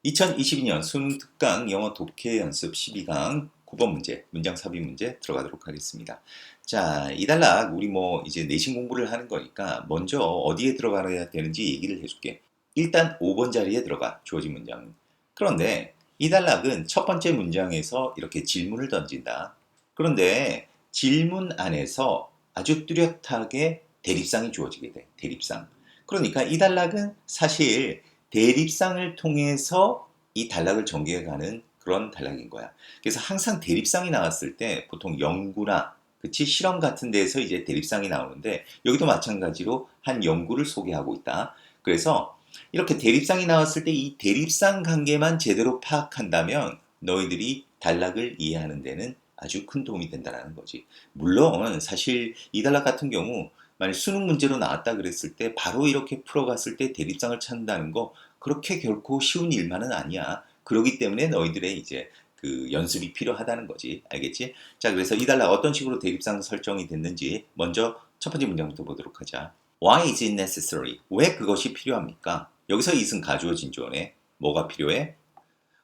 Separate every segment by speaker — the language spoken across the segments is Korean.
Speaker 1: 2022년 수능 특강 영어 독해 연습 12강 9번 문제, 문장 삽입 문제 들어가도록 하겠습니다. 자, 이 단락 우리 이제 내신 공부를 하는 거니까 먼저 어디에 들어가야 되는지 얘기를 해줄게. 일단 5번 자리에 들어가, 주어진 문장. 그런데 이 단락은 첫 번째 문장에서 이렇게 질문을 던진다. 그런데 질문 안에서 아주 뚜렷하게 대립상이 주어지게 돼. 대립상. 그러니까 이 단락은 사실 대립상을 통해서 이 단락을 전개해가는 그런 단락인 거야. 그래서 항상 대립상이 나왔을 때 보통 연구나 그치 실험 같은 데에서 이제 대립상이 나오는데 여기도 마찬가지로 한 연구를 소개하고 있다. 그래서 이렇게 대립상이 나왔을 때 이 대립상 관계만 제대로 파악한다면 너희들이 단락을 이해하는 데는 아주 큰 도움이 된다는 거지. 물론 사실 이 단락 같은 경우 만약 수능 문제로 나왔다 그랬을 때 바로 이렇게 풀어갔을 때 대립상을 찾는다는 거 그렇게 결코 쉬운 일만은 아니야. 그렇기 때문에 너희들의 이제 그 연습이 필요하다는 거지. 알겠지? 자, 그래서 이 단락 어떤 식으로 대립상 설정이 됐는지 먼저 첫 번째 문장부터 보도록 하자. Why is it necessary? 왜 그것이 필요합니까? 여기서 이승 가주어 진주어네. 뭐가 필요해?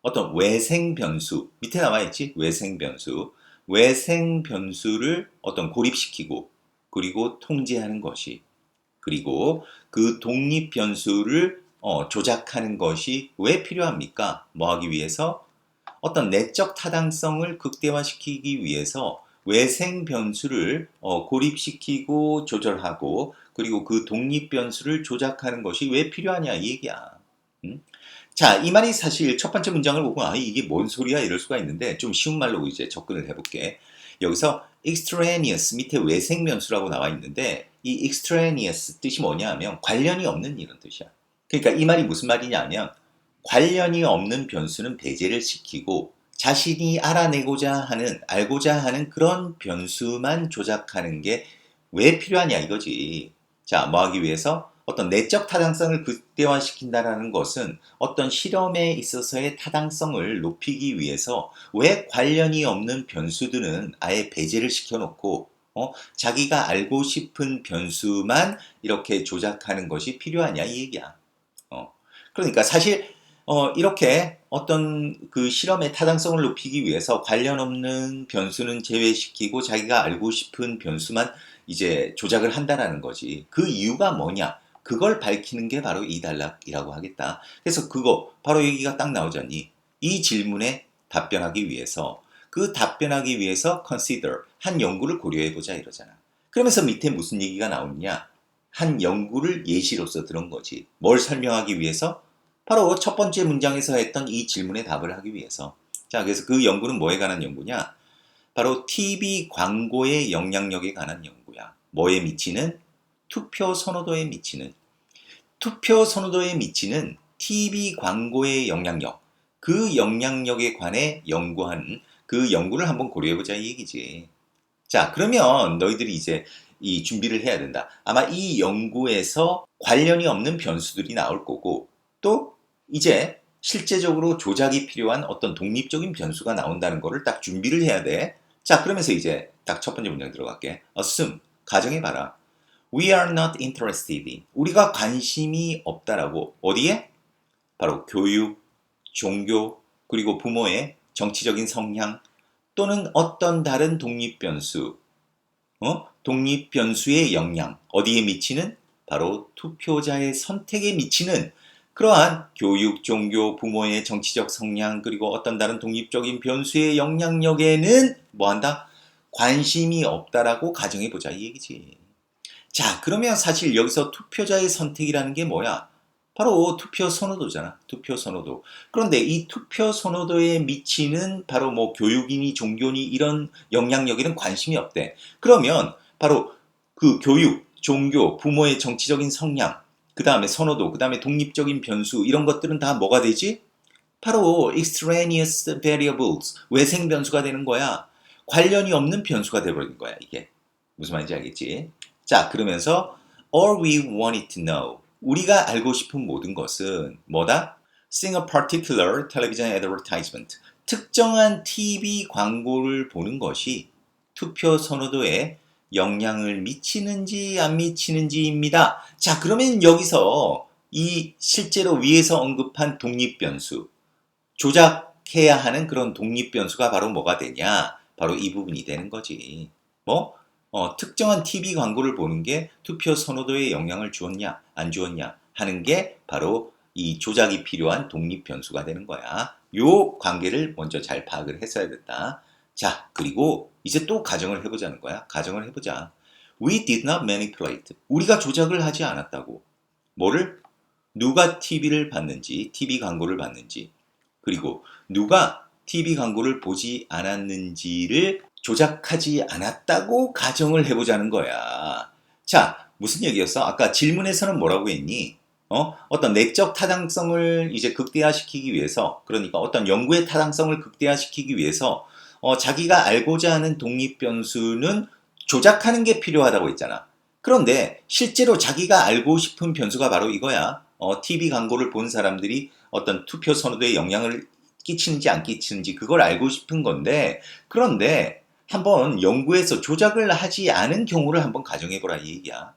Speaker 1: 어떤 외생 변수. 밑에 나와 있지? 외생 변수. 외생 변수를 어떤 고립시키고 그리고 통제하는 것이 그리고 그 독립 변수를 조작하는 것이 왜 필요합니까? 뭐 하기 위해서? 어떤 내적 타당성을 극대화시키기 위해서 외생 변수를 고립시키고 조절하고 그리고 그 독립 변수를 조작하는 것이 왜 필요하냐 이 얘기야. 음? 자, 이 말이 사실 첫 번째 문장을 보고 이게 뭔 소리야 이럴 수가 있는데 좀 쉬운 말로 이제 접근을 해볼게. 여기서 extraneous 밑에 외생 변수라고 나와 있는데 이 extraneous 뜻이 뭐냐 하면 관련이 없는 이런 뜻이야. 그러니까 이 말이 무슨 말이냐 하면 관련이 없는 변수는 배제를 시키고 자신이 알고자 하는 그런 변수만 조작하는 게 왜 필요하냐 이거지. 자, 뭐 하기 위해서? 어떤 내적 타당성을 극대화시킨다는 것은 어떤 실험에 있어서의 타당성을 높이기 위해서 왜 관련이 없는 변수들은 아예 배제를 시켜놓고 자기가 알고 싶은 변수만 이렇게 조작하는 것이 필요하냐 이 얘기야. 그러니까 사실 이렇게 어떤 그 실험의 타당성을 높이기 위해서 관련 없는 변수는 제외시키고 자기가 알고 싶은 변수만 이제 조작을 한다라는 거지. 그 이유가 뭐냐? 그걸 밝히는 게 바로 이 단락이라고 하겠다. 그래서 그거 바로 여기가 딱 나오잖니. 이 질문에 답변하기 위해서 그 답변하기 위해서 consider 한 연구를 고려해 보자 이러잖아. 그러면서 밑에 무슨 얘기가 나오느냐? 한 연구를 예시로서 들은 거지. 뭘 설명하기 위해서? 바로 첫 번째 문장에서 했던 이 질문에 답을 하기 위해서. 자, 그래서 그 연구는 뭐에 관한 연구냐? 바로 TV 광고의 영향력에 관한 연구야. 뭐에 미치는? 투표 선호도에 미치는. 투표 선호도에 미치는 TV 광고의 영향력. 그 영향력에 관해 연구한 그 연구를 한번 고려해보자 이 얘기지. 자, 그러면 너희들이 이제 이 준비를 해야 된다. 아마 이 연구에서 관련이 없는 변수들이 나올 거고 또 이제 실제적으로 조작이 필요한 어떤 독립적인 변수가 나온다는 거를 딱 준비를 해야 돼. 자, 그러면서 이제 딱 첫 번째 문장 들어갈게. assume, 가정해봐라. We are not interested in. 우리가 관심이 없다라고. 어디에? 바로 교육, 종교, 그리고 부모의 정치적인 성향 또는 어떤 다른 독립 변수, 독립 변수의 영향, 어디에 미치는? 바로 투표자의 선택에 미치는 그러한 교육, 종교, 부모의 정치적 성향, 그리고 어떤 다른 독립적인 변수의 영향력에는 뭐한다? 관심이 없다라고 가정해보자 이 얘기지. 자, 그러면 사실 여기서 투표자의 선택이라는 게 뭐야? 바로 투표 선호도잖아. 투표 선호도. 그런데 이 투표 선호도에 미치는 바로 교육이니 종교니 이런 영향력에는 관심이 없대. 그러면 바로 그 교육, 종교, 부모의 정치적인 성향, 그 다음에 선호도, 그 다음에 독립적인 변수 이런 것들은 다 뭐가 되지? 바로 extraneous variables, 외생 변수가 되는 거야. 관련이 없는 변수가 되어버리는 거야, 이게. 무슨 말인지 알겠지? 자, 그러면서 all we wanted to know. 우리가 알고 싶은 모든 것은 뭐다? Seeing a particular television advertisement. 특정한 TV 광고를 보는 것이 투표 선호도에 영향을 미치는지 안 미치는지입니다. 자, 그러면 여기서 이 실제로 위에서 언급한 독립 변수, 조작해야 하는 그런 독립 변수가 바로 뭐가 되냐? 바로 이 부분이 되는 거지. 뭐? 특정한 TV 광고를 보는 게 투표 선호도에 영향을 주었냐, 안 주었냐 하는 게 바로 이 조작이 필요한 독립 변수가 되는 거야. 요 관계를 먼저 잘 파악을 했어야 된다. 자, 그리고 이제 또 가정을 해보자는 거야. 가정을 해보자. We did not manipulate. 우리가 조작을 하지 않았다고. 뭐를? 누가 TV를 봤는지, TV 광고를 봤는지, 그리고 누가 TV 광고를 보지 않았는지를 조작하지 않았다고 가정을 해보자는 거야. 자, 무슨 얘기였어? 아까 질문에서는 뭐라고 했니? 어떤 내적 타당성을 이제 극대화시키기 위해서, 그러니까 어떤 연구의 타당성을 극대화시키기 위해서, 자기가 알고자 하는 독립 변수는 조작하는 게 필요하다고 했잖아. 그런데 실제로 자기가 알고 싶은 변수가 바로 이거야. TV 광고를 본 사람들이 어떤 투표 선호도에 영향을 끼치는지 안 끼치는지 그걸 알고 싶은 건데, 그런데 한번 연구에서 조작을 하지 않은 경우를 한번 가정해보라 이 얘기야.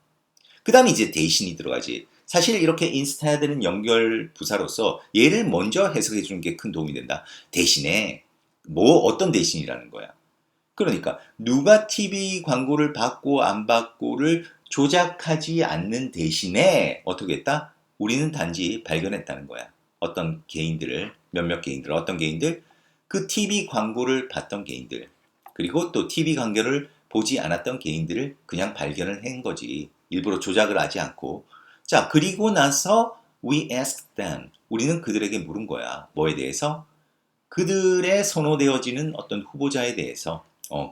Speaker 1: 그 다음에 이제 대신이 들어가지. 사실 이렇게 인스타해야 되는 연결 부사로서 얘를 먼저 해석해 주는 게 큰 도움이 된다. 대신에 뭐 어떤 대신이라는 거야. 그러니까 누가 TV 광고를 받고 안 받고를 조작하지 않는 대신에 어떻게 했다? 우리는 단지 발견했다는 거야. 어떤 개인들을, 몇몇 개인들, 어떤 개인들? 그 TV 광고를 봤던 개인들, 그리고 또 TV 광고를 보지 않았던 개인들을 그냥 발견을 한 거지. 일부러 조작을 하지 않고. 자, 그리고 나서 we asked them. 우리는 그들에게 물은 거야. 뭐에 대해서? 그들의 선호되어지는 어떤 후보자에 대해서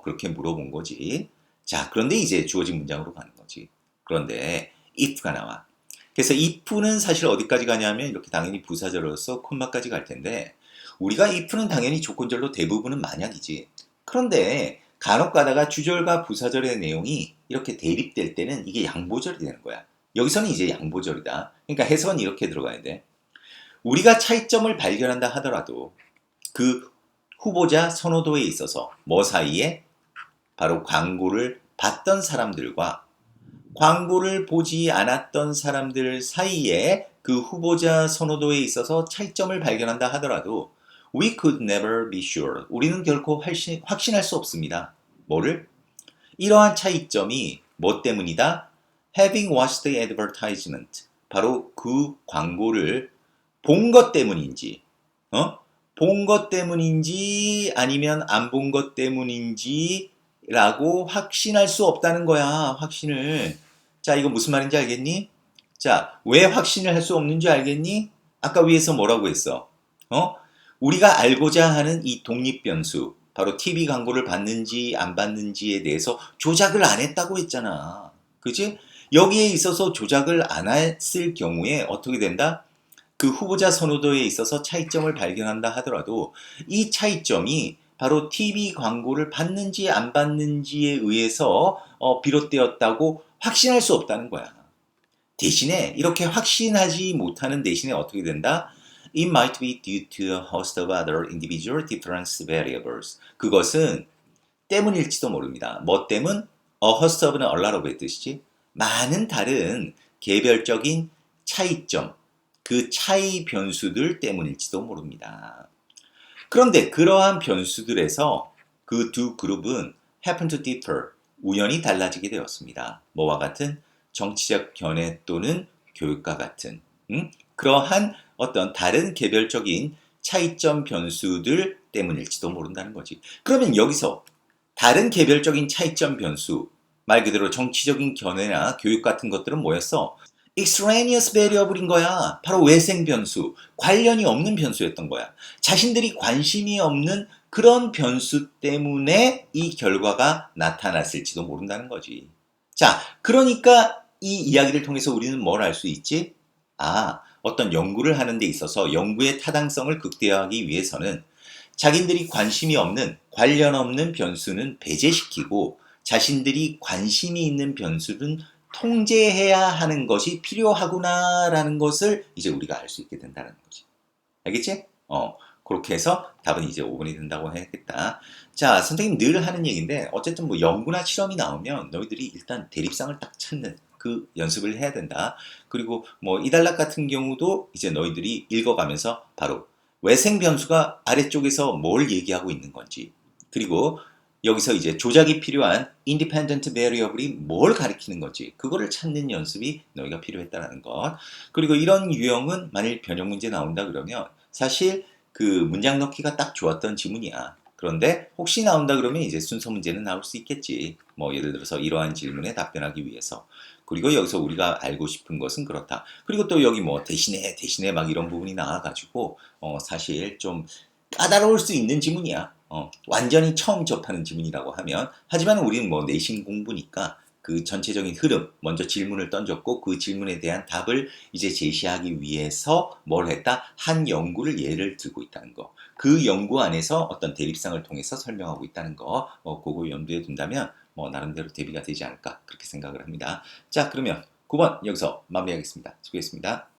Speaker 1: 그렇게 물어본 거지. 자, 그런데 이제 주어진 문장으로 가는 거지. 그런데 if가 나와. 그래서 if는 사실 어디까지 가냐면 이렇게 당연히 부사절로서 콤마까지 갈 텐데 우리가 if는 당연히 조건절로 대부분은 만약이지. 그런데 간혹 가다가 주절과 부사절의 내용이 이렇게 대립될 때는 이게 양보절이 되는 거야. 여기서는 이제 양보절이다. 그러니까 해석은 이렇게 들어가야 돼. 우리가 차이점을 발견한다 하더라도 그 후보자 선호도에 있어서 뭐 사이에? 바로 광고를 봤던 사람들과 광고를 보지 않았던 사람들 사이에 그 후보자 선호도에 있어서 차이점을 발견한다 하더라도 we could never be sure. 우리는 결코 확신할 수 없습니다. 뭐를? 이러한 차이점이 뭐 때문이다? Having watched the advertisement. 바로 그 광고를 본 것 때문인지, 본 것 때문인지 아니면 안 본 것 때문인지 라고 확신할 수 없다는 거야. 확신을. 자, 이거 무슨 말인지 알겠니? 자, 왜 확신을 할 수 없는지 알겠니? 아까 위에서 뭐라고 했어? 우리가 알고자 하는 이 독립 변수, 바로 TV 광고를 봤는지 안 봤는지에 대해서 조작을 안 했다고 했잖아. 그지? 여기에 있어서 조작을 안 했을 경우에 어떻게 된다? 그 후보자 선호도에 있어서 차이점을 발견한다 하더라도 이 차이점이 바로 TV 광고를 받는지 안 받는지에 의해서 비롯되었다고 확신할 수 없다는 거야. 대신에 이렇게 확신하지 못하는 대신에 어떻게 된다? It might be due to a host of other individual difference variables. 그것은 때문일지도 모릅니다. 뭐 때문? A host of는 a lot of의 뜻이지. 많은 다른 개별적인 차이점, 그 차이 변수들 때문일지도 모릅니다. 그런데 그러한 변수들에서 그 두 그룹은 happen to differ, 우연히 달라지게 되었습니다. 뭐와 같은? 정치적 견해 또는 교육과 같은 그러한 어떤 다른 개별적인 차이점 변수들 때문일지도 모른다는 거지. 그러면 여기서 다른 개별적인 차이점 변수, 말 그대로 정치적인 견해나 교육 같은 것들은 뭐였어? extraneous variable인 거야. 바로 외생 변수, 관련이 없는 변수였던 거야. 자신들이 관심이 없는 그런 변수 때문에 이 결과가 나타났을지도 모른다는 거지. 자, 그러니까 이 이야기를 통해서 우리는 뭘 알 수 있지? 어떤 연구를 하는 데 있어서 연구의 타당성을 극대화하기 위해서는 자신들이 관심이 없는, 관련 없는 변수는 배제시키고 자신들이 관심이 있는 변수는 통제해야 하는 것이 필요하구나라는 것을 이제 우리가 알 수 있게 된다는 거지. 알겠지? 그렇게 해서 답은 이제 5번이 된다고 해야겠다. 자, 선생님 늘 하는 얘기인데 어쨌든 뭐 연구나 실험이 나오면 너희들이 일단 대립상을 딱 찾는 그 연습을 해야 된다. 그리고 뭐 이달락 같은 경우도 이제 너희들이 읽어가면서 바로 외생 변수가 아래쪽에서 뭘 얘기하고 있는 건지, 그리고 여기서 이제 조작이 필요한 independent variable이 뭘 가리키는 건지 그거를 찾는 연습이 너희가 필요했다는 것. 그리고 이런 유형은 만일 변형 문제 나온다 그러면 사실 그 문장 넣기가 딱 좋았던 지문이야. 그런데 혹시 나온다 그러면 이제 순서 문제는 나올 수 있겠지. 뭐 예를 들어서 이러한 질문에 답변하기 위해서. 그리고 여기서 우리가 알고 싶은 것은 그렇다. 그리고 또 여기 뭐 대신에 막 이런 부분이 나와가지고 사실 좀 까다로울 수 있는 지문이야. 완전히 처음 접하는 지문이라고 하면. 하지만 우리는 뭐 내신 공부니까 그 전체적인 흐름, 먼저 질문을 던졌고 그 질문에 대한 답을 이제 제시하기 위해서 뭘 했다? 한 연구를 예를 들고 있다는 거. 그 연구 안에서 어떤 대립상을 통해서 설명하고 있다는 거. 그거 염두에 둔다면 나름대로 대비가 되지 않을까 그렇게 생각을 합니다. 자, 그러면 9번 여기서 마무리하겠습니다. 수고했습니다.